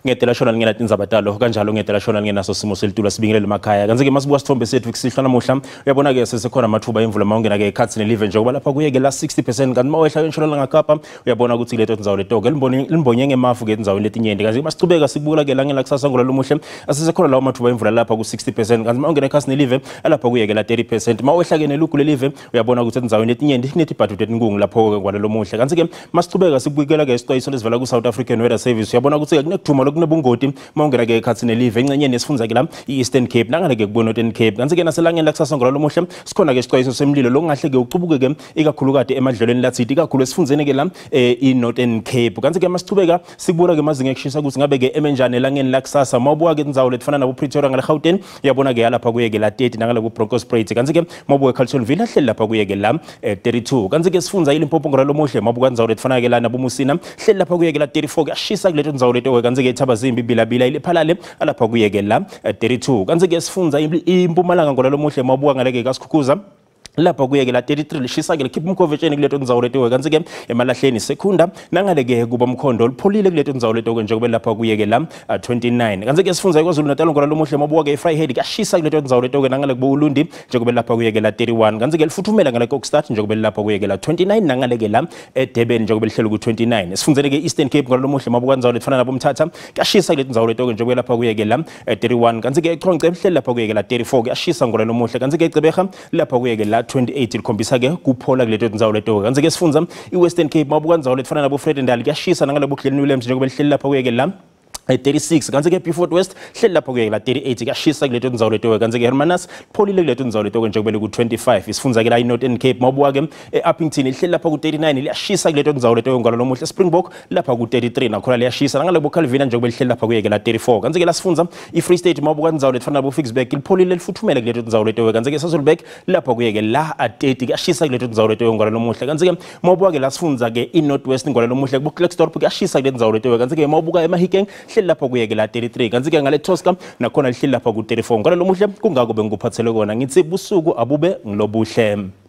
ngedela shona ngena Tindzaba talo kanjalo ngedela shona ngenaso Simo selitulu sibingelele emakhaya kanti ke masibuka sithombe sethu kusihlwa namuhla uyabona ke sesekhona amathuba emvula mawungena ke cuts ne-live njengoba lapha kuye ke la 60% kanti mawehla entshonalanga Kapa uyabona ukuthi leto tindzawo leto ke limbonye ngemafu ke tindzawo letinyenti kanti masicubeka sibukela ke la ngela kusasa ngola lomuhle asesekhona lawo amathuba emvula lapha ku 60% kanti mawungena cuts ne-live lapha kuye ke la 30% mawehla ke nelugu le-live uyabona ukuthi tindzawo letinyenti kunethi ibhadu etinkungu lapho ke ngwala lomuhle kanti ke masicubeka sibukela ke isixwayiso lesivela ku South African Weather Service uyabona ukuthi ke kunekuthuma lokunebungoti mawungena ke cuts ne-live engcenyeni esifundza ke la i-Eastern Cape nangale ke kubona Northern Cape kanti ke naselangeni la kusasa ngola lomuhle sikhona ke isixwayiso semlilo lokungahle ke ucubuke ke ikakhulukade emadlelweni latsithi ikakhulu esifundzeni ke la i-Northern Cape kanti ke masicubeka sibura ke mazinga ekushisa ukuthi ngabe ke emenjane elangeni la kusasa mawubuka ke tindzawo letifana nabo Pretoria ngala Gauteng uyabona ke lapha kuye ke la 30 nangala ku Bronkhorstspruit kanti ke mawubuka eCarletonville ahleli lapha kuye ke la 32 kanti ke sifundza iLimpopo ngola lomuhle mawubuka tindzawo letifana ke la nabo Musina hleli lapha kuye ke la 34 kuyashisa kuleto tindzawo leto kanti ke iThabazimbi Bilabila ilephalale lapha kuye ke la 32 kanti ke sifundza iMpumalanga ngola lomuhle mawubuka ngale ke kaSikhukhuza lapha kuye ke la 33 lishisa ke likhipha umkhovetsheni kuleto tindzawo leto kanti ke emalahleni sekunda nangale ke kuba umkhondo lipholile kuleto tindzawo leto njengoba lapha kuye ke la 29 kanti ke sifundza kwaZulu Natal ngola lomuhle mabuka ke eVryhead kuyashisa kuleto tindzawo leto nangale kubo uLundi njengoba lapha kuye ke la 31 kanti ke lifuthumela ngale Kokstad njengoba lapha kuye ke la 29 nangale ke la eDurban njengoba lihlelo ku 29 sifundzele ke Eastern Cape ngola lomuhle mabuka tindzawo letifana nabo Mthatha kuyashisa kuleto tindzawo leto njengoba lapha kuye ke la 31 kanti ke eChongce lihlelo lapha kuye ke la 34 kuyashisa ngola lomuhle kanti ke eGqeberha lapha kuye ke la 28 likhombisa ke kuphola kuleto tindzawo leto kanti ke sifundza iWestern Cape mabuka tindzawo letifana nabo Vredendal kuyashisa nangale Glen Williams njengoba lihleli lapha kuye ke la 36 kanti ke Beaufort West hleli lapha kuye la 38 kuyashisa kuleto tindzawo leto kanti ke Hermanus pholile kuleto tindzawo leto njengoba ku 25 isifundza ke la iNorthern Cape mabuka ke eUppington lihleli lapha ku 39 liyashisa kuleto tindzawo leto ngalo lomuhle Springbok lapha ku 33 nakhona liyashisa nangale boCalvina njengoba lihleli lapha kuye ke la 34 kanti ke la sifundza iFree State mabuka tindzawo letifana nabo Fixburg lipholile lifuthumele kuleto tindzawo leto kanti ke Sasolburg lapha kuye ke la 30 kuyashisa kuleto tindzawo leto ngalo lomuhle kanti ke mabuka ke la sifundza ke iNorth West ngalo lomuhle ku Klerksdorp kuyashisa kuleto tindzawo leto kanti ke mabuka eMahikeng hleli lapha kuye ke la 33 kanti ke ngale Tosca nakhona lihleli lapha ku 34 ngalo lomuhle kungako bengikuphathele kona ngithi busuku abube ngilobuhle.